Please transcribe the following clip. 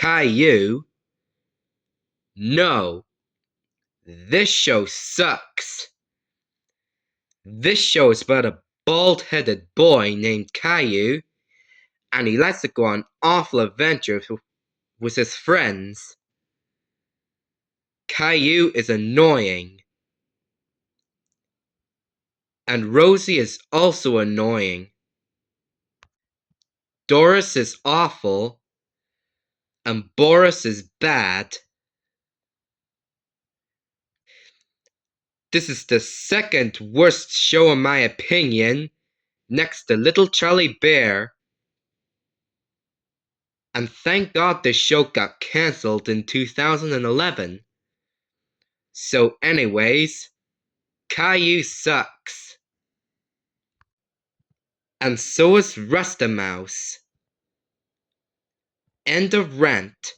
Caillou. No, this show sucks. This show is about a bald-headed boy named Caillou, and he likes to go on awful adventures with his friends. Caillou is annoying. And Rosie is also annoying. Doris is awful. And Boris is bad. This is the second worst show in my opinion, next to Little Charlie Bear. And thank God this show got cancelled in 2011. So anyways, Caillou sucks. And so is Rustamouse. End of rant.